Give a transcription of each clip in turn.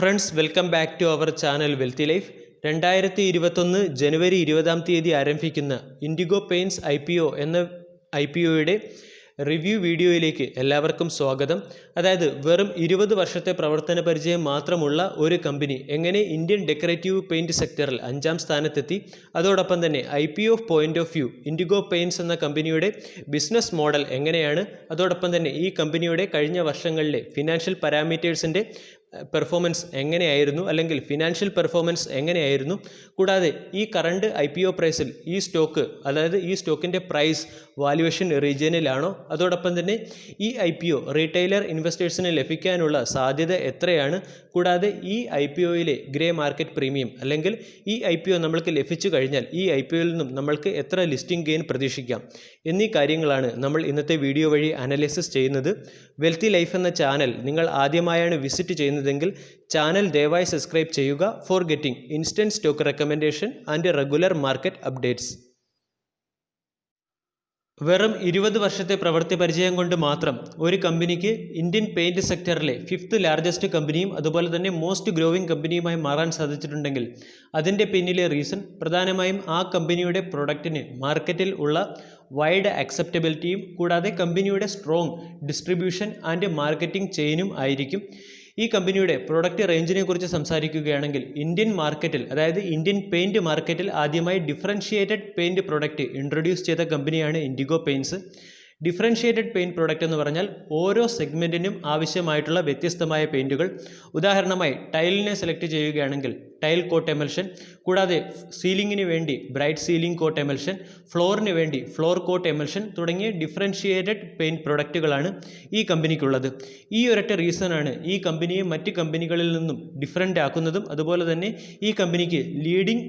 Friends welcome back to our channel wealthy life. 2021 ജനുവരി 20 ആരംഭിക്കുന്ന IndiGo paints IPO എന്ന IPOയുടെ review വീഡിയോയിലേക്ക് എല്ലാവർക്കും സ്വാഗതം. അതായത് വെറും 20 വർഷത്തെ പ്രവർത്തന പരിചയം മാത്രമുള്ള ഒരു കമ്പനി എങ്ങനെ ഇന്ത്യൻ ഡെക്കറേറ്റീവ് പെയിൻറ്റ് സെക്ടറിൽ 5ാം സ്ഥാനത്തെത്തി, അതോടൊപ്പം തന്നെ IPO point of view IndiGo paints എന്ന കമ്പനിയുടെ ബിസിനസ് മോഡൽ എങ്ങനെയാണ്, അതോടൊപ്പം തന്നെ ഈ കമ്പനിയുടെ കഴിഞ്ഞ വർഷങ്ങളിലെ ഫിനാൻഷ്യൽ പാരാമീറ്റേഴ്സിൻ്റെ പെർഫോമൻസ് എങ്ങനെയായിരുന്നു, അല്ലെങ്കിൽ ഫിനാൻഷ്യൽ പെർഫോമൻസ് എങ്ങനെയായിരുന്നു, കൂടാതെ ഈ കറണ്ട് IPO പ്രൈസിൽ ഈ സ്റ്റോക്ക്, അതായത് ഈ സ്റ്റോക്കിൻ്റെ പ്രൈസ് വാല്യുവേഷൻ റീജിയനിലാണോ, അതോടൊപ്പം തന്നെ ഈ IPO റീറ്റെയിലർ ഇൻവെസ്റ്റേഴ്സിന് ലഭിക്കാനുള്ള സാധ്യത എത്രയാണ്, കൂടാതെ ഈ IPOയിലെ ഗ്രേ മാർക്കറ്റ് പ്രീമിയം, അല്ലെങ്കിൽ ഈ IPO നമ്മൾക്ക് ലഭിച്ചു കഴിഞ്ഞാൽ ഈ IPOയിൽ നിന്നും നമ്മൾക്ക് എത്ര ലിസ്റ്റിംഗ് ഗെയിൻ പ്രതീക്ഷിക്കാം എന്നീ കാര്യങ്ങളാണ് നമ്മൾ ഇന്നത്തെ വീഡിയോ വഴി അനലൈസിസ് ചെയ്യുന്നത്. വെൽത്തി ലൈഫ് എന്ന ചാനൽ നിങ്ങൾ ആദ്യമായാണ് വിസിറ്റ് ചെയ്യുന്നതെങ്കിൽ ചാനൽ ദയവായി സബ്സ്ക്രൈബ് ചെയ്യുക for getting instant stock recommendation and regular market updates. വെറും 20 വർഷത്തെ പ്രവൃത്തി പരിചയം കൊണ്ട് മാത്രം ഒരു കമ്പനിക്ക് ഇന്ത്യൻ പെയിൻറ്റ് സെക്ടറിലെ 5th ലാർജസ്റ്റ് കമ്പനിയും അതുപോലെ തന്നെ മോസ്റ്റ് ഗ്രോവിംഗ് കമ്പനിയുമായി മാറാൻ സാധിച്ചിട്ടുണ്ടെങ്കിൽ അതിൻ്റെ പിന്നിലെ റീസൺ പ്രധാനമായും ആ കമ്പനിയുടെ പ്രൊഡക്റ്റിന് മാർക്കറ്റിൽ ഉള്ള വൈഡ് അക്സെപ്റ്റബിലിറ്റിയും കൂടാതെ കമ്പനിയുടെ സ്ട്രോങ് ഡിസ്ട്രിബ്യൂഷൻ ആൻഡ് മാർക്കറ്റിംഗ് ചെയിനും ആയിരിക്കും. ഈ കമ്പനിയുടെ പ്രൊഡക്റ്റ് റേഞ്ചിനെ കുറിച്ച് സംസാരിക്കുകയാണെങ്കിൽ ഇന്ത്യൻ മാർക്കറ്റിൽ, അതായത് ഇന്ത്യൻ പെയിൻറ്റ് മാർക്കറ്റിൽ ആദ്യമായി ഡിഫറൻഷിയേറ്റഡ് പെയിൻറ്റ് പ്രൊഡക്റ്റ് ഇൻട്രൊഡ്യൂസ് ചെയ്ത കമ്പനിയാണ് IndiGo paints. Differentiated paint product എന്ന് പറഞ്ഞാൽ ഓരോ സെഗ്മെൻറ്റിനും ആവശ്യമായിട്ടുള്ള വ്യത്യസ്തമായ പെയിൻറ്റുകൾ. ഉദാഹരണമായി ടൈലിനെ സെലക്ട് ചെയ്യുകയാണെങ്കിൽ ടൈൽ കോട്ട് എമൽഷൻ, കൂടാതെ സീലിങ്ങിന് വേണ്ടി ബ്രൈറ്റ് സീലിംഗ് കോട്ട് എമൽഷൻ, ഫ്ലോറിന് വേണ്ടി ഫ്ലോർ കോട്ട് എമൽഷൻ തുടങ്ങിയ ഡിഫറൻഷിയേറ്റഡ് പെയിൻറ്റ് പ്രൊഡക്റ്റുകളാണ് ഈ കമ്പനിക്കുള്ളത്. ഈ ഒരൊറ്റ റീസണാണ് ഈ കമ്പനിയെ മറ്റ് കമ്പനികളിൽ നിന്നും ഡിഫറൻ്റ് ആക്കുന്നതും അതുപോലെ തന്നെ ഈ കമ്പനിക്ക് ലീഡിംഗ്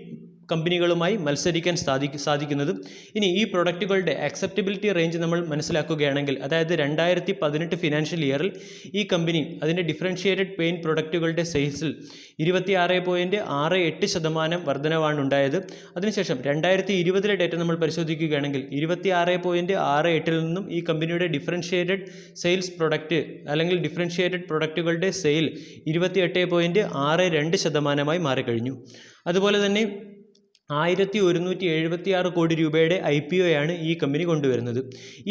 കമ്പനികളുമായി മത്സരിക്കാൻ സാധിക്കുന്നതും. ഇനി ഈ പ്രൊഡക്റ്റുകളുടെ അക്സെപ്റ്റബിലിറ്റി റേഞ്ച് നമ്മൾ മനസ്സിലാക്കുകയാണെങ്കിൽ, അതായത് 2018 ഫിനാൻഷ്യൽ ഇയറിൽ ഈ കമ്പനി അതിൻ്റെ ഡിഫറൻഷിയേറ്റഡ് പെയിൻറ്റ് പ്രൊഡക്റ്റുകളുടെ സെയിൽസിൽ 26.68% വർധനവാണ് ഉണ്ടായത്. അതിനുശേഷം 2020 ഡേറ്റ നമ്മൾ പരിശോധിക്കുകയാണെങ്കിൽ 26.68 നിന്നും ഈ കമ്പനിയുടെ ഡിഫറൻഷിയേറ്റഡ് സെയിൽസ് പ്രൊഡക്റ്റ് അല്ലെങ്കിൽ ഡിഫറൻഷിയേറ്റഡ് പ്രൊഡക്റ്റുകളുടെ സെയിൽ 28.62% മാറിക്കഴിഞ്ഞു. അതുപോലെ തന്നെ 1176 കോടി രൂപയുടെ IPOയാണ് ഈ കമ്പനി കൊണ്ടുവരുന്നത്.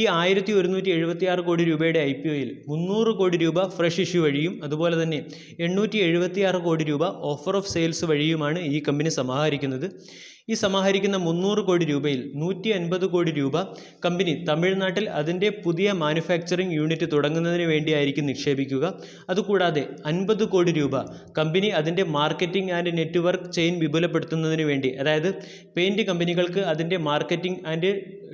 ഈ 1176 കോടി രൂപയുടെ IPOയിൽ 300 കോടി രൂപ ഫ്രഷ് ഇഷ്യൂ വഴിയും അതുപോലെ തന്നെ 876 കോടി രൂപ ഓഫർ ഓഫ് സെയിൽസ് വഴിയുമാണ് ഈ കമ്പനി സമാഹരിക്കുന്നത്. ഈ സമാഹരിക്കുന്ന 300 കോടി രൂപയിൽ 150 കോടി രൂപ കമ്പനി തമിഴ്നാട്ടിൽ അതിൻ്റെ പുതിയ മാനുഫാക്ചറിംഗ് യൂണിറ്റ് തുടങ്ങുന്നതിന് വേണ്ടിയായിരിക്കും നിക്ഷേപിക്കുക. അതുകൂടാതെ 50 കോടി രൂപ കമ്പനി അതിൻ്റെ മാർക്കറ്റിംഗ് ആൻഡ് നെറ്റ്വർക്ക് ചെയിൻ വിപുലപ്പെടുത്തുന്നതിന് വേണ്ടി, അതായത് പെയിൻറ്റ് കമ്പനികൾക്ക് അതിൻ്റെ മാർക്കറ്റിംഗ് ആൻഡ്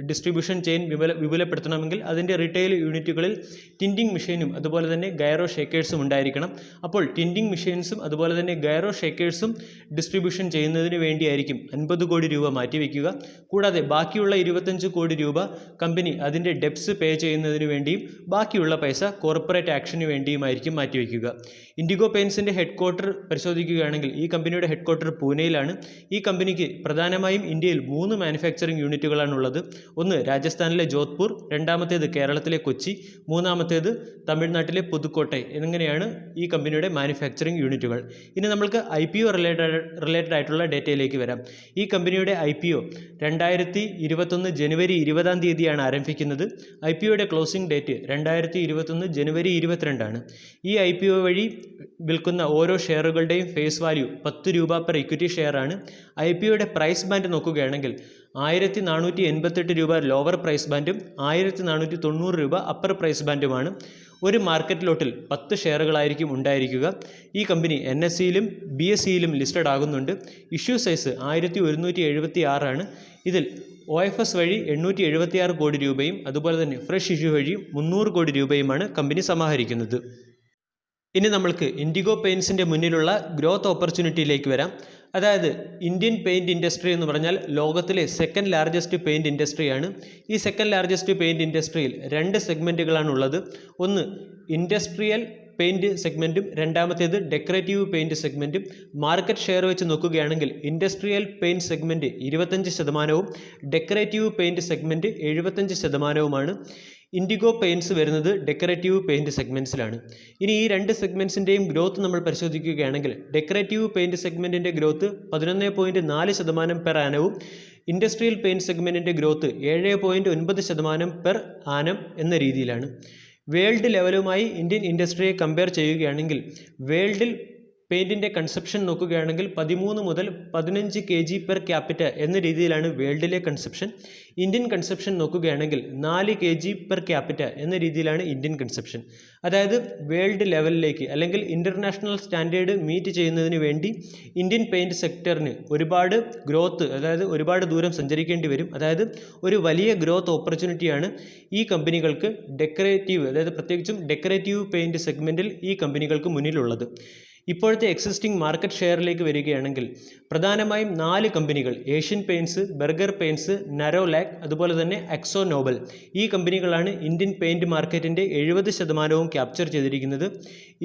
ഡിസ്ട്രിബ്യൂഷൻ ചെയിൻ വിപുലപ്പെടുത്തണമെങ്കിൽ അതിൻ്റെ റിറ്റെയിൽ യൂണിറ്റുകളിൽ ടിൻറ്റിംഗ് മെഷീനും അതുപോലെ തന്നെ ഗൈറോ ഷേക്കേഴ്സും ഉണ്ടായിരിക്കണം. അപ്പോൾ ടിൻറ്റിംഗ് മെഷീൻസും അതുപോലെ തന്നെ ഗൈറോ ഷേക്കേഴ്സും ഡിസ്ട്രിബ്യൂഷൻ ചെയ്യുന്നതിന് വേണ്ടിയായിരിക്കും 50 കോടി രൂപ മാറ്റിവെക്കുക. കൂടാതെ ബാക്കിയുള്ള 25 കോടി രൂപ കമ്പനി അതിൻ്റെ ഡെപ്സ് പേ ചെയ്യുന്നതിന് വേണ്ടിയും ബാക്കിയുള്ള പൈസ കോർപ്പറേറ്റ് ആക്ഷന് വേണ്ടിയുമായിരിക്കും മാറ്റിവെക്കുക. ഇൻഡിഗോ പെയിൻറ്റ്സിൻ്റെ ഹെഡ് ക്വാർട്ടർ പരിശോധിക്കുകയാണെങ്കിൽ ഈ കമ്പനിയുടെ ഹെഡ് ക്വാർട്ടർ പൂനെയിലാണ്. ഈ കമ്പനിക്ക് പ്രധാനമായും ഇന്ത്യയിൽ 3 മാനുഫാക്ചറിംഗ് യൂണിറ്റുകളാണുള്ളത്. ഒന്ന് രാജസ്ഥാനിലെ ജോധ്പൂർ, രണ്ടാമത്തേത് കേരളത്തിലെ കൊച്ചി, മൂന്നാമത്തേത് തമിഴ്നാട്ടിലെ പുതുക്കോട്ടൈ എന്നിങ്ങനെയാണ് ഈ കമ്പനിയുടെ മാനുഫാക്ചറിംഗ് യൂണിറ്റുകൾ. ഇനി നമ്മൾക്ക് IPO റിലേറ്റഡ് ആയിട്ടുള്ള ഡേറ്റയിലേക്ക് വരാം. ഈ കമ്പനിയുടെ IPO 2021 ജനുവരി 20 ആരംഭിക്കുന്നത്. IPOയുടെ ക്ലോസിംഗ് ഡേറ്റ് 2021 ജനുവരി 22. ഈ IPO വഴി വിൽക്കുന്ന ഓരോ ഷെയറുകളുടെയും ഫേസ് വാല്യൂ 10 രൂപ പെർ ഇക്വിറ്റി ഷെയർ ആണ്. IPOയുടെ പ്രൈസ് ബാൻഡ് നോക്കുകയാണെങ്കിൽ 1488 രൂപ ലോവർ പ്രൈസ് ബാൻഡും 1490 രൂപ അപ്പർ പ്രൈസ് ബാൻഡുമാണ്. ഒരു മാർക്കറ്റ് ലോട്ടിൽ 10 ഷെയറുകളായിരിക്കും ഉണ്ടായിരിക്കുക. ഈ കമ്പനി NSEയിലും BSEയിലും ലിസ്റ്റഡ് ആകുന്നുണ്ട്. ഇഷ്യൂ സൈസ് 1176 ആണ്. ഇതിൽ OFS വഴി 876 കോടി രൂപയും അതുപോലെ തന്നെ ഫ്രഷ് ഇഷ്യൂ വഴി 300 കോടി രൂപയുമാണ് കമ്പനി സമാഹരിക്കുന്നത്. ഇനി നമ്മൾക്ക് ഇൻഡിഗോ പെയിൻറ്റ്സിൻ്റെ മുന്നിലുള്ള ഗ്രോത്ത് ഓപ്പർച്യൂണിറ്റിയിലേക്ക് വരാം. അതായത് ഇന്ത്യൻ പെയിൻറ്റ് ഇൻഡസ്ട്രി എന്ന് പറഞ്ഞാൽ ലോകത്തിലെ 2nd ലാർജസ്റ്റ് പെയിൻറ്റ് ഇൻഡസ്ട്രിയാണ്. ഈ 2nd ലാർജസ്റ്റ് പെയിൻറ്റ് ഇൻഡസ്ട്രിയിൽ 2 സെഗ്മെൻറ്റുകളാണുള്ളത്. ഒന്ന് ഇൻഡസ്ട്രിയൽ പെയിൻറ്റ് സെഗ്മെൻറ്റും രണ്ടാമത്തേത് ഡെക്കറേറ്റീവ് പെയിൻറ്റ് സെഗ്മെൻറ്റും. മാർക്കറ്റ് ഷെയർ വെച്ച് നോക്കുകയാണെങ്കിൽ industrial paint segment 25%, decorative paint segment 75%. Indigo paints വരുന്നത് ഡെക്കറേറ്റീവ് പെയിൻറ്റ് സെഗ്മെൻറ്റ്സിലാണ്. ഇനി ഈ രണ്ട് സെഗ്മെൻറ്റ്സിൻ്റെയും ഗ്രോത്ത് നമ്മൾ പരിശോധിക്കുകയാണെങ്കിൽ ഡെക്കറേറ്റീവ് പെയിൻറ്റ് സെഗ്മെൻറ്റിൻ്റെ ഗ്രോത്ത് 11.4% പെർ ആനവും ഇൻഡസ്ട്രിയൽ പെയിൻറ്റ് സെഗ്മെൻറ്റിൻ്റെ ഗ്രോത്ത് 7.9% പെർ ആനം എന്ന രീതിയിലാണ്. വേൾഡ് ലെവലുമായി ഇന്ത്യൻ ഇൻഡസ്ട്രിയെ കമ്പയർ ചെയ്യുകയാണെങ്കിൽ വേൾഡിൽ പെയിൻറ്റിൻ്റെ കൺസപ്ഷൻ നോക്കുകയാണെങ്കിൽ 13 മുതൽ 15 kg പെർ ക്യാപിറ്റ എന്ന രീതിയിലാണ് വേൾഡിലെ കൺസപ്ഷൻ. ഇന്ത്യൻ കൺസപ്ഷൻ നോക്കുകയാണെങ്കിൽ 4 kg പെർ ക്യാപിറ്റ എന്ന രീതിയിലാണ് ഇന്ത്യൻ കൺസപ്ഷൻ. അതായത് വേൾഡ് ലെവലിലേക്ക് അല്ലെങ്കിൽ ഇൻ്റർനാഷണൽ സ്റ്റാൻഡേർഡ് മീറ്റ് ചെയ്യുന്നതിന് വേണ്ടി ഇന്ത്യൻ പെയിൻറ്റ് സെക്ടറിന് ഒരുപാട് ഗ്രോത്ത്, അതായത് ഒരുപാട് ദൂരം സഞ്ചരിക്കേണ്ടി വരും. അതായത് ഒരു വലിയ ഗ്രോത്ത് ഓപ്പർച്യൂണിറ്റിയാണ് ഈ കമ്പനികൾക്ക് ഡെക്കറേറ്റീവ്, അതായത് പ്രത്യേകിച്ചും ഡെക്കറേറ്റീവ് പെയിൻറ്റ് സെഗ്മെൻറ്റിൽ ഈ കമ്പനികൾക്ക് മുന്നിലുള്ളത്. ഇപ്പോഴത്തെ എക്സിസ്റ്റിംഗ് മാർക്കറ്റ് ഷെയറിലേക്ക് വരികയാണെങ്കിൽ പ്രധാനമായും 4 കമ്പനികൾ, ഏഷ്യൻ പെയിൻറ്റ്സ്, ബർഗർ പെയിൻറ്റ്സ്, നരോലാക്, അതുപോലെ തന്നെ അക്സോ നോബൽ, ഈ കമ്പനികളാണ് ഇന്ത്യൻ പെയിൻറ്റ് മാർക്കറ്റിൻ്റെ 70% ക്യാപ്ചർ ചെയ്തിരിക്കുന്നത്.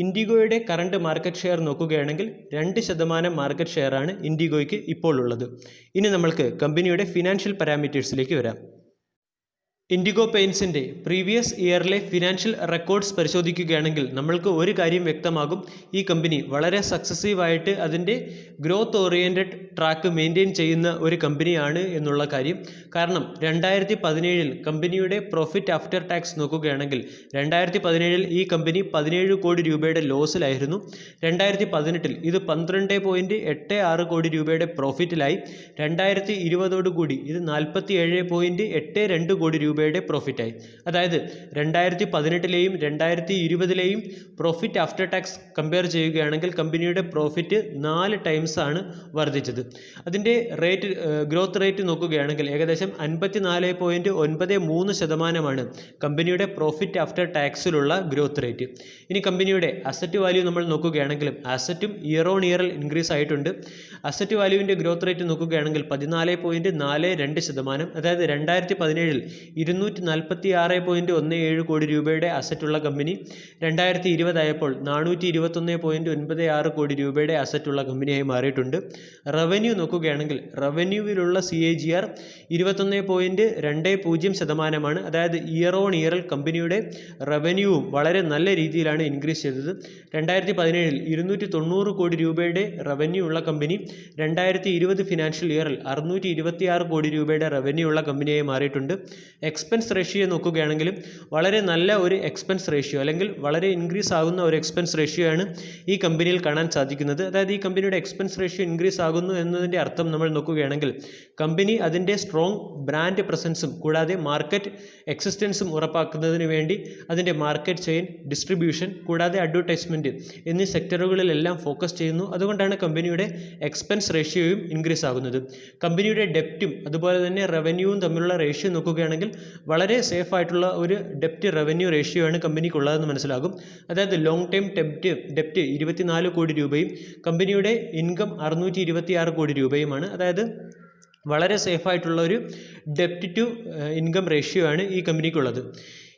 ഇൻഡിഗോയുടെ കറണ്ട് മാർക്കറ്റ് ഷെയർ നോക്കുകയാണെങ്കിൽ 2% മാർക്കറ്റ് ഷെയറാണ് ഇൻഡിഗോയ്ക്ക് ഇപ്പോൾ ഉള്ളത്. ഇനി നമ്മൾക്ക് കമ്പനിയുടെ ഫിനാൻഷ്യൽ പാരാമീറ്റേഴ്സിലേക്ക് വരാം. ഇൻഡിഗോ പെയിൻറ്റ്സിൻ്റെ പ്രീവിയസ് ഇയറിലെ ഫിനാൻഷ്യൽ റെക്കോർഡ്സ് പരിശോധിക്കുകയാണെങ്കിൽ നമ്മൾക്ക് ഒരു കാര്യം വ്യക്തമാകും, ഈ കമ്പനി വളരെ സക്സസീവായിട്ട് അതിൻ്റെ ഗ്രോത്ത് ഓറിയൻറ്റഡ് ട്രാക്ക് മെയിൻറ്റെയിൻ ചെയ്യുന്ന ഒരു കമ്പനിയാണ് എന്നുള്ള കാര്യം. കാരണം 2017 കമ്പനിയുടെ പ്രോഫിറ്റ് ആഫ്റ്റർ ടാക്സ് നോക്കുകയാണെങ്കിൽ 2017 ഈ കമ്പനി 17 കോടി രൂപയുടെ ലോസിലായിരുന്നു. 2018 ഇത് 12.86 കോടി രൂപയുടെ പ്രോഫിറ്റിലായി. 2020 ഇത് 47.82 കോടി രൂപയുടെ പ്രോഫിറ്റായി. അതായത് 2018 2020 പ്രോഫിറ്റ് ആഫ്റ്റർ ടാക്സ് കമ്പയർ ചെയ്യുകയാണെങ്കിൽ കമ്പനിയുടെ പ്രോഫിറ്റ് 4 ടൈംസ് ആണ് വർദ്ധിച്ചത്. അതിൻ്റെ ഗ്രോത്ത് റേറ്റ് നോക്കുകയാണെങ്കിൽ ഏകദേശം 54.93% കമ്പനിയുടെ പ്രോഫിറ്റ് ആഫ്റ്റർ ടാക്സിലുള്ള ഗ്രോത്ത് റേറ്റ്. ഇനി കമ്പനിയുടെ അസറ്റ് വാല്യൂ നമ്മൾ നോക്കുകയാണെങ്കിലും അസറ്റും ഇയർ ഓൺ ഇയറിൽ ഇൻക്രീസ് ആയിട്ടുണ്ട്. അസറ്റ് വാല്യൂവിൻ്റെ ഗ്രോത്ത് റേറ്റ് നോക്കുകയാണെങ്കിൽ 14.42%. അതായത് 2017 246.17 കോടി രൂപയുടെ അസറ്റുള്ള കമ്പനി 2020 ആയപ്പോൾ 421.96 കോടി രൂപയുടെ അസറ്റുള്ള കമ്പനിയായി മാറിയിട്ടുണ്ട്. റവന്യൂ നോക്കുകയാണെങ്കിൽ റവന്യൂവിലുള്ള CAGR 21.20%. അതായത് ഇയർ ഓൺ ഇയറിൽ കമ്പനിയുടെ റവന്യൂവും വളരെ നല്ല രീതിയിലാണ് ഇൻക്രീസ് ചെയ്തത്. 2017 290 കോടി രൂപയുടെ റവന്യൂ ഉള്ള കമ്പനി 2020 ഫിനാൻഷ്യൽ ഇയറിൽ 626 കോടി രൂപയുടെ റവന്യൂ ഉള്ള കമ്പനിയായി മാറിയിട്ടുണ്ട്. എക്സ്പെൻസ് റേഷ്യോ നോക്കുകയാണെങ്കിലും വളരെ നല്ല ഒരു എക്സ്പെൻസ് റേഷ്യോ അല്ലെങ്കിൽ വളരെ ഇൻക്രീസ് ആകുന്ന ഒരു എക്സ്പെൻസ് റേഷ്യോ ആണ് ഈ കമ്പനിയിൽ കാണാൻ സാധിക്കുന്നത്. അതായത് ഈ കമ്പനിയുടെ എക്സ്പെൻസ് റേഷ്യോ ഇൻക്രീസ് ആകുന്നു എന്നതിൻ്റെ അർത്ഥം നമ്മൾ നോക്കുകയാണെങ്കിൽ കമ്പനി അതിൻ്റെ സ്ട്രോങ് ബ്രാൻഡ് പ്രസൻസും കൂടാതെ മാർക്കറ്റ് എക്സിസ്റ്റൻസും ഉറപ്പാക്കുന്നതിന് വേണ്ടി അതിൻ്റെ മാർക്കറ്റ് ചെയിൻ, ഡിസ്ട്രിബ്യൂഷൻ കൂടാതെ അഡ്വർടൈസ്മെൻറ്റ് എന്നീ സെക്ടറുകളിലെല്ലാം ഫോക്കസ് ചെയ്യുന്നു. അതുകൊണ്ടാണ് കമ്പനിയുടെ എക്സ്പെൻസ് റേഷ്യോയും ഇൻക്രീസ് ആകുന്നത്. കമ്പനിയുടെ ഡെപ്റ്റും അതുപോലെ തന്നെ റവന്യൂവും തമ്മിലുള്ള റേഷ്യോ നോക്കുകയാണെങ്കിൽ വളരെ സേഫ് ആയിട്ടുള്ള ഒരു ഡെപ്റ്റ് റവന്യൂ റേഷ്യോ ആണ് കമ്പനിക്കുള്ളതെന്ന് മനസ്സിലാകും. അതായത് ലോങ് ടൈം ഡെപ്റ്റ് 24 കോടി രൂപയും കമ്പനിയുടെ ഇൻകം 626 കോടി രൂപയുമാണ്. അതായത് വളരെ സേഫായിട്ടുള്ള ഒരു ഡെപ്റ്റ് ടു ഇൻകം റേഷ്യോ ആണ് ഈ കമ്പനിക്കുള്ളത്.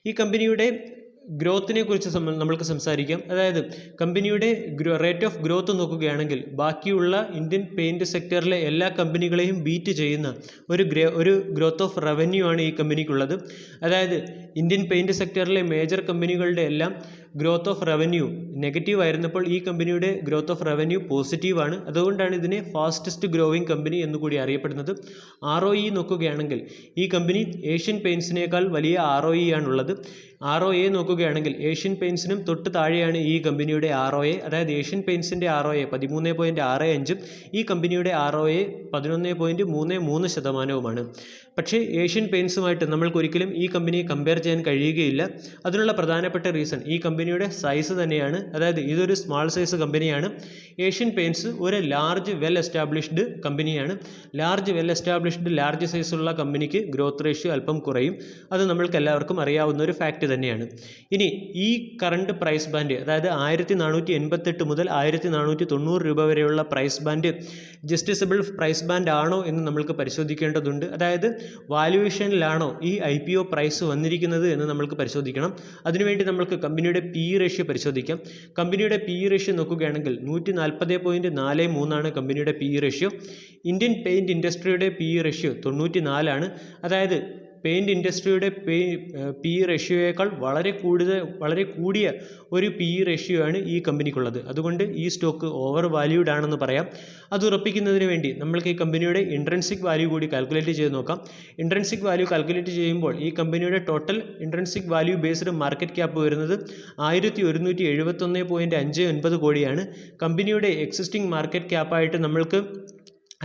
ഈ കമ്പനിയുടെ ഗ്രോത്തിനെ കുറിച്ച് നമ്മൾക്ക് സംസാരിക്കാം. അതായത് കമ്പനിയുടെ റേറ്റ് ഓഫ് ഗ്രോത്ത് നോക്കുകയാണെങ്കിൽ ബാക്കിയുള്ള ഇന്ത്യൻ പെയിൻറ്റ് സെക്ടറിലെ എല്ലാ കമ്പനികളെയും ബീറ്റ് ചെയ്യുന്ന ഒരു ഗ്രോത്ത് ഓഫ് റവന്യൂ ആണ് ഈ കമ്പനിക്കുള്ളത്. അതായത് ഇന്ത്യൻ പെയിൻറ്റ് സെക്ടറിലെ മേജർ കമ്പനികളുടെ എല്ലാം ഗ്രോത്ത് ഓഫ് റവന്യൂ നെഗറ്റീവ് ആയിരുന്നപ്പോൾ ഈ കമ്പനിയുടെ ഗ്രോത്ത് ഓഫ് റവന്യൂ പോസിറ്റീവാണ്. അതുകൊണ്ടാണ് ഇതിനെ ഫാസ്റ്റസ്റ്റ് ഗ്രോയിങ് കമ്പനി എന്നുകൂടി അറിയപ്പെടുന്നത്. ROE നോക്കുകയാണെങ്കിൽ ഈ കമ്പനി ഏഷ്യൻ പെയിൻറ്റ്സിനേക്കാൾ വലിയ ROE ആണുള്ളത്. ROA നോക്കുകയാണെങ്കിൽ ഏഷ്യൻ പെയിൻറ്റ്സിനും തൊട്ട് താഴെയാണ് ഈ കമ്പനിയുടെ ROA. അതായത് ഏഷ്യൻ പെയിൻറ്റ്സിൻ്റെ ROA 13.65 ഈ കമ്പനിയുടെ ROA 11.33%. പക്ഷേ ഏഷ്യൻ പെയിൻറ്റ്സുമായിട്ട് നമ്മൾക്ക് ഒരിക്കലും ഈ കമ്പനിയെ കമ്പയർ ചെയ്യാൻ കഴിയുകയില്ല. അതിനുള്ള പ്രധാനപ്പെട്ട റീസൺ ഈ കമ്പനിയുടെ സൈസ് തന്നെയാണ്. അതായത് ഇതൊരു സ്മാൾ സൈസ് കമ്പനിയാണ്. ഏഷ്യൻ പെയിൻറ്റ്സ് ഒരു ലാർജ് വെൽ എസ്റ്റാബ്ലിഷ്ഡ് കമ്പനിയാണ്. ലാർജ് സൈസുള്ള കമ്പനിക്ക് ഗ്രോത്ത് റേഷ്യോ അല്പം കുറയും. അത് നമ്മൾക്ക് എല്ലാവർക്കും അറിയാവുന്ന ഒരു ഫാക്റ്റ് തന്നെയാണ്. ഇനി ഈ കറണ്ട് പ്രൈസ് ബാൻഡ്, അതായത് 1488 മുതൽ 1490 രൂപ വരെയുള്ള പ്രൈസ് ബാൻഡ് ജസ്റ്റിസബിൾ പ്രൈസ് ബാൻഡ് ആണോ എന്ന് നമ്മൾക്ക് പരിശോധിക്കേണ്ടതുണ്ട്. അതായത് വാല്യുവേഷനിലാണോ ഈ IPO പ്രൈസ് വന്നിരിക്കുന്നത് എന്ന് നമ്മൾക്ക് പരിശോധിക്കണം. അതിനുവേണ്ടി നമ്മൾക്ക് കമ്പനിയുടെ PE റേഷ്യോ പരിശോധിക്കാം. കമ്പനിയുടെ PE റേഷ്യോ നോക്കുകയാണെങ്കിൽ 140.43 കമ്പനിയുടെ PE റേഷ്യോ. ഇന്ത്യൻ പെയിൻറ്റ് ഇൻഡസ്ട്രിയുടെ PE റേഷ്യോ 94 ആണ്. അതായത് പെയിൻറ് ഇൻഡസ്ട്രിയുടെ PE റേഷ്യോയേക്കാൾ വളരെ കൂടിയ ഒരു PE റേഷ്യോ ആണ് ഈ കമ്പനിക്കുള്ളത്. അതുകൊണ്ട് ഈ സ്റ്റോക്ക് ഓവർ വാല്യൂഡ് ആണെന്ന് പറയാം. അത് ഉറപ്പിക്കുന്നതിന് വേണ്ടി നമ്മൾക്ക് ഈ കമ്പനിയുടെ ഇൻട്രൻസിക് വാല്യൂ കൂടി കാൽക്കുലേറ്റ് ചെയ്ത് നോക്കാം. ഇൻട്രൻസിക് വാല്യൂ കാൽക്കുലേറ്റ് ചെയ്യുമ്പോൾ ഈ കമ്പനിയുടെ total intrinsic value based market cap വരുന്നത് 1171.59 കോടിയാണ്. കമ്പനിയുടെ എക്സിസ്റ്റിംഗ് മാർക്കറ്റ് ക്യാപ്പായിട്ട് നമ്മൾക്ക്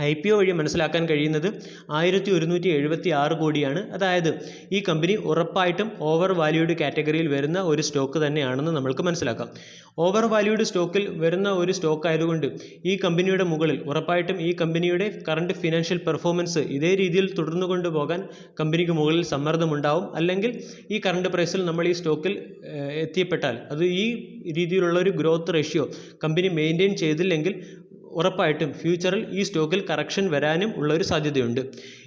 IPO വഴി മനസ്സിലാക്കാൻ കഴിയുന്നത് 1176 കോടിയാണ്. അതായത് ഈ കമ്പനി ഉറപ്പായിട്ടും ഓവർ വാല്യൂഡ് കാറ്റഗറിയിൽ വരുന്ന ഒരു സ്റ്റോക്ക് തന്നെയാണെന്ന് നമ്മൾക്ക് മനസ്സിലാക്കാം. ഓവർ വാല്യൂഡ് സ്റ്റോക്കിൽ വരുന്ന ഒരു സ്റ്റോക്ക് ആയതുകൊണ്ട് ഈ കമ്പനിയുടെ മുകളിൽ ഉറപ്പായിട്ടും ഈ കമ്പനിയുടെ കറണ്ട് ഫിനാൻഷ്യൽ പെർഫോമൻസ് ഇതേ രീതിയിൽ തുടർന്നു കൊണ്ടുപോകാൻ കമ്പനിക്ക് മുകളിൽ സമ്മർദ്ദമുണ്ടാവും. അല്ലെങ്കിൽ ഈ കറണ്ട് പ്രൈസിൽ നമ്മൾ ഈ സ്റ്റോക്കിൽ എത്തിപ്പെട്ടാൽ അത് ഈ രീതിയിലുള്ള ഒരു ഗ്രോത്ത് റേഷ്യോ കമ്പനി മെയിൻറ്റെയിൻ ചെയ്തില്ലെങ്കിൽ ഉറപ്പായിട്ടും ഫ്യൂച്ചറിൽ ഈ സ്റ്റോക്കിൽ കറക്ഷൻ വരാനും ഉള്ളൊരു സാധ്യതയുണ്ട്.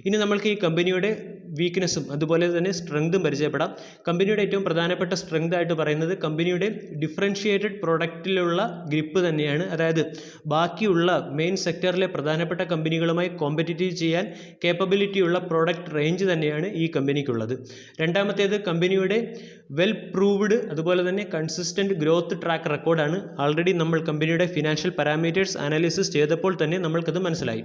ഇനി നമ്മൾക്ക് ഈ കമ്പനിയുടെ വീക്ക്നെസ്സും അതുപോലെ തന്നെ സ്ട്രെങ്തും പരിചയപ്പെടാം. കമ്പനിയുടെ ഏറ്റവും പ്രധാനപ്പെട്ട സ്ട്രെങ്ത് ആയിട്ട് പറയുന്നത് കമ്പനിയുടെ ഡിഫറൻഷിയേറ്റഡ് പ്രൊഡക്റ്റിലുള്ള ഗ്രിപ്പ് തന്നെയാണ്. അതായത് ബാക്കിയുള്ള മെയിൻ സെക്ടറിലെ പ്രധാനപ്പെട്ട കമ്പനികളുമായി കോമ്പറ്റീറ്റ് ചെയ്യാൻ കേപ്പബിലിറ്റിയുള്ള പ്രോഡക്റ്റ് റേഞ്ച് തന്നെയാണ് ഈ കമ്പനിക്കുള്ളത്. രണ്ടാമത്തേത് കമ്പനിയുടെ വെൽ പ്രൂവ്ഡ് അതുപോലെ തന്നെ കൺസിസ്റ്റൻറ്റ് ഗ്രോത്ത് ട്രാക്ക് റെക്കോർഡാണ്. ആൾറെഡി നമ്മൾ കമ്പനിയുടെ ഫിനാൻഷ്യൽ പാരാമീറ്റേഴ്സ് അനാലിസിസ് ചെയ്തപ്പോൾ തന്നെ നമ്മൾക്കത് മനസ്സിലായി.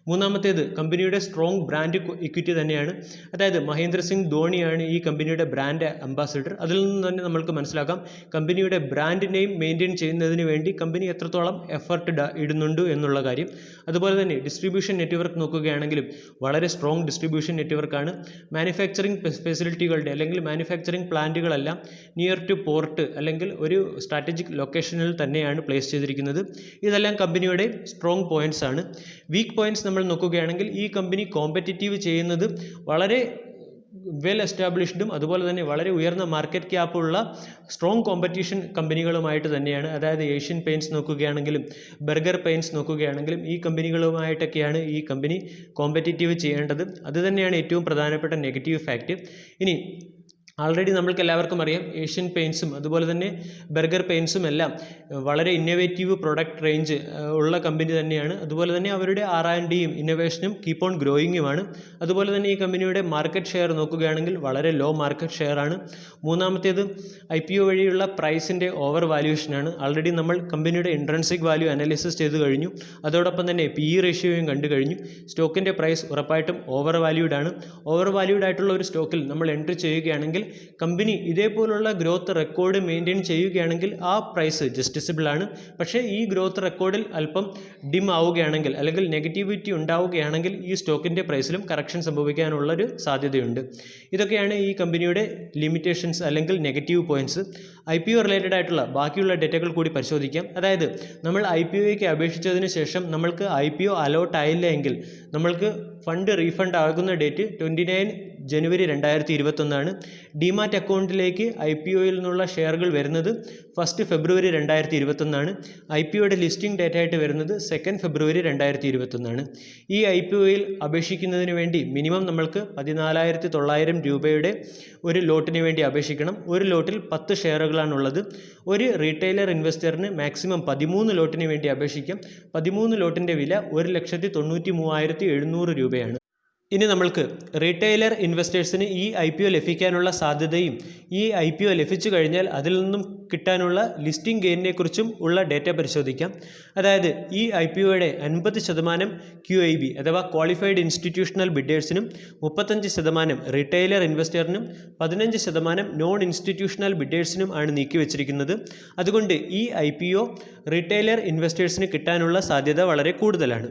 മൂന്നാമത്തേത് കമ്പനിയുടെ സ്ട്രോങ് ബ്രാൻഡ് ഇക്വിറ്റി തന്നെയാണ്. അതായത് മഹേന്ദ്ര സിംഗ് ധോണിയാണ് ഈ കമ്പനിയുടെ ബ്രാൻഡ് അംബാസിഡർ. അതിൽ നിന്ന് തന്നെ നമ്മൾക്ക് മനസ്സിലാക്കാം കമ്പനിയുടെ ബ്രാൻഡ് നെയിം മെയിൻറ്റെയിൻ ചെയ്യുന്നതിന് വേണ്ടി കമ്പനി എത്രത്തോളം എഫർട്ട് ഇടുന്നുണ്ട് എന്നുള്ള കാര്യം. അതുപോലെ തന്നെ ഡിസ്ട്രിബ്യൂഷൻ നെറ്റ്വർക്ക് നോക്കുകയാണെങ്കിലും വളരെ സ്ട്രോങ് ഡിസ്ട്രിബ്യൂഷൻ നെറ്റ്വർക്കാണ്. മാനുഫാക്ചറിങ് ഫെസിലിറ്റികളുടെ അല്ലെങ്കിൽ മാനുഫാക്ചറിങ് പ്ലാന്റുകളെല്ലാം നിയർ ടു പോർട്ട് അല്ലെങ്കിൽ ഒരു സ്ട്രാറ്റജിക് ലൊക്കേഷനിൽ തന്നെയാണ് പ്ലേസ് ചെയ്തിരിക്കുന്നത്. ഇതെല്ലാം കമ്പനിയുടെ സ്ട്രോങ് പോയിന്റ്സ് ആണ്. വീക്ക് പോയിന്റ്സ് നമ്മൾ നോക്കുകയാണെങ്കിൽ ഈ കമ്പനി കോമ്പറ്റീറ്റീവ് ചെയ്യുന്നത് വളരെ വെൽ എസ്റ്റാബ്ലിഷ്ഡും അതുപോലെ തന്നെ വളരെ ഉയർന്ന മാർക്കറ്റ് ക്യാപ്പുള്ള സ്ട്രോങ് കോമ്പറ്റീഷൻ കമ്പനികളുമായിട്ട് തന്നെയാണ്. അതായത് ഏഷ്യൻ പെയിൻറ്റ്സ് നോക്കുകയാണെങ്കിലും ബർഗർ പെയിൻറ്റ്സ് നോക്കുകയാണെങ്കിലും ഈ കമ്പനികളുമായിട്ടൊക്കെയാണ് ഈ കമ്പനി കോമ്പറ്റീറ്റീവ് ചെയ്യേണ്ടത്. അത് തന്നെയാണ് ഏറ്റവും പ്രധാനപ്പെട്ട നെഗറ്റീവ് ഫാക്റ്റ്. ഇനി ആൾറെഡി നമ്മൾക്ക് എല്ലാവർക്കും അറിയാം ഏഷ്യൻ പെയിൻറ്റ്സും അതുപോലെ തന്നെ ബർഗർ പെയിൻറ്റ്സും എല്ലാം വളരെ ഇന്നോവേറ്റീവ് പ്രൊഡക്റ്റ് റേഞ്ച് ഉള്ള കമ്പനി തന്നെയാണ്. അതുപോലെ തന്നെ അവരുടെ R&Dയും ഇന്നോവേഷനും കീപ്പ് ഓൺ ഗ്രോയിങ്ങുമാണ്. അതുപോലെ തന്നെ ഈ കമ്പനിയുടെ മാർക്കറ്റ് ഷെയർ നോക്കുകയാണെങ്കിൽ വളരെ ലോ മാർക്കറ്റ് ഷെയർ ആണ്. മൂന്നാമത്തേത് IPO വഴിയുള്ള പ്രൈസിൻ്റെ ഓവർ വാല്യൂഷനാണ്. ആൾറെഡി നമ്മൾ കമ്പനിയുടെ ഇൻട്രൻസിക് വാല്യൂ അനാലിസിസ് ചെയ്ത് കഴിഞ്ഞു. അതോടൊപ്പം തന്നെ PE റേഷ്യോയും കണ്ടു കഴിഞ്ഞു. സ്റ്റോക്കിൻ്റെ പ്രൈസ് ഉറപ്പായിട്ടും ഓവർ വാല്യൂഡ് ആണ്. ഓവർ വാല്യൂഡ് ആയിട്ടുള്ള ഒരു സ്റ്റോക്കിൽ നമ്മൾ എൻട്രി ചെയ്യുകയാണെങ്കിൽ കമ്പനി ഇതേപോലുള്ള ഗ്രോത്ത് റെക്കോർഡ് മെയിൻറ്റെയിൻ ചെയ്യുകയാണെങ്കിൽ ആ പ്രൈസ് ജസ്റ്റിസിബിൾ ആണ്. പക്ഷേ ഈ ഗ്രോത്ത് റെക്കോർഡിൽ അല്പം ഡിം ആവുകയാണെങ്കിൽ അല്ലെങ്കിൽ നെഗറ്റിവിറ്റി ഉണ്ടാവുകയാണെങ്കിൽ ഈ സ്റ്റോക്കിൻ്റെ പ്രൈസിലും കറക്ഷൻ സംഭവിക്കാനുള്ളൊരു സാധ്യതയുണ്ട്. ഇതൊക്കെയാണ് ഈ കമ്പനിയുടെ ലിമിറ്റേഷൻസ് അല്ലെങ്കിൽ നെഗറ്റീവ് പോയിൻറ്റ്സ്. IPO റിലേറ്റഡ് ആയിട്ടുള്ള ബാക്കിയുള്ള ഡേറ്റകൾ കൂടി പരിശോധിക്കാം. അതായത് നമ്മൾ IPOയ്ക്ക് അപേക്ഷിച്ചതിന് ശേഷം നമ്മൾക്ക് IPO അലോട്ട് ആയില്ല എങ്കിൽ നമ്മൾക്ക് ഫണ്ട് റീഫണ്ട് ആകുന്ന ഡേറ്റ് 29 ജനുവരി 2021 ഡിമാറ്റ് അക്കൗണ്ടിലേക്ക് IPOയിൽ നിന്നുള്ള ഷെയറുകൾ വരുന്നത് 1 ഫെബ്രുവരി 2021. IPOയുടെ ലിസ്റ്റിംഗ് ഡേറ്റ് ആയിട്ട് വരുന്നത് 2 ഫെബ്രുവരി 2021. ഈ IPOയിൽ അപേക്ഷിക്കുന്നതിന് വേണ്ടി മിനിമം നമ്മൾക്ക് 14,900 രൂപയുടെ ഒരു ലോട്ടിന് വേണ്ടി അപേക്ഷിക്കണം. ഒരു ലോട്ടിൽ 10 ഷെയറുകളാണുള്ളത്. ഒരു റീറ്റെയിലർ ഇൻവെസ്റ്ററിന് മാക്സിമം 13 ലോട്ടിന് വേണ്ടി അപേക്ഷിക്കാം. 13 ലോട്ടിൻ്റെ വില 1,93,700 രൂപയാണ്. ഇനി നമ്മൾക്ക് റീറ്റെയിലർ ഇൻവെസ്റ്റേഴ്സിന് ഈ IPO ലഭിക്കാനുള്ള സാധ്യതയും ഈ IPO ലഭിച്ചു കഴിഞ്ഞാൽ അതിൽ നിന്നും കിട്ടാനുള്ള ലിസ്റ്റിംഗ് ഗെയിനിനെ കുറിച്ചും ഉള്ള ഡേറ്റ പരിശോധിക്കാം. അതായത് ഈ IPOയുടെ 50% QIB അഥവാ ക്വാളിഫൈഡ് ഇൻസ്റ്റിറ്റ്യൂഷണൽ ബിഡേഴ്സിനും 35% റീറ്റെയിലർ ഇൻവെസ്റ്ററിനും 15% നോൺ ഇൻസ്റ്റിറ്റ്യൂഷണൽ ബിഡേഴ്സിനും ആണ് നീക്കിവെച്ചിരിക്കുന്നത്. അതുകൊണ്ട് ഈ IPO റീറ്റെയിലർ ഇൻവെസ്റ്റേഴ്സിന് കിട്ടാനുള്ള സാധ്യത വളരെ കൂടുതലാണ്.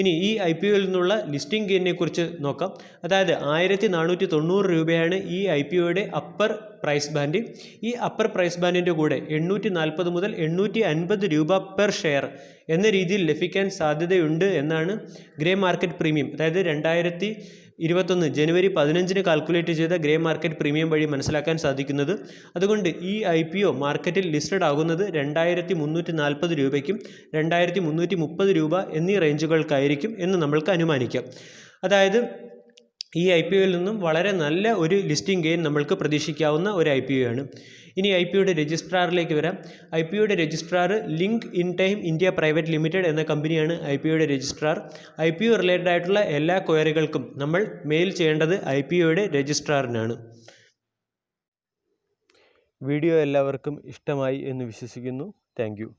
ഇനി ഈ IPOയിൽ നിന്നുള്ള ലിസ്റ്റിംഗ് ഗെയിനിനെ കുറിച്ച് നോക്കാം. അതായത് 1490 രൂപയാണ് ഈ IPOയുടെ അപ്പർ പ്രൈസ് ബാൻഡ്. ഈ അപ്പർ പ്രൈസ് ബാൻഡിൻ്റെ കൂടെ 840 മുതൽ 850 രൂപ പെർ ഷെയർ എന്ന രീതിയിൽ ലഭിക്കാൻ സാധ്യതയുണ്ട് എന്നാണ് ഗ്രേ മാർക്കറ്റ് പ്രീമിയം അതായത് 2021 ജനുവരി 15 കാൽക്കുലേറ്റ് ചെയ്ത ഗ്രേ മാർക്കറ്റ് പ്രീമിയം വഴി മനസ്സിലാക്കാൻ സാധിക്കുന്നത്. അതുകൊണ്ട് ഈ IPO മാർക്കറ്റിൽ ലിസ്റ്റഡ് ആകുന്നത് 2340 രൂപയ്ക്കും 2330 രൂപ എന്നീ റേഞ്ചുകൾക്കായിരിക്കും എന്ന് നമ്മൾക്ക് അനുമാനിക്കാം. അതായത് ഈ IPOയിൽ നിന്നും വളരെ നല്ല ഒരു ലിസ്റ്റിംഗ് ഗെയിൻ നമ്മൾക്ക് പ്രതീക്ഷിക്കാവുന്ന ഒരു IPO ആണ്. ഇനി IPOയുടെ രജിസ്ട്രാറിലേക്ക് വരാം. IPOയുടെ registrar link in time India private limited എന്ന കമ്പനിയാണ് IPOയുടെ രജിസ്ട്രാർ. IPO റിലേറ്റഡ് ആയിട്ടുള്ള എല്ലാ ക്വയറികൾക്കും നമ്മൾ മെയിൽ ചെയ്യേണ്ടത് IPOയുടെ രജിസ്ട്രാറിനാണ്. വീഡിയോ എല്ലാവർക്കും ഇഷ്ടമായി എന്ന് വിശ്വസിക്കുന്നു. Thank you.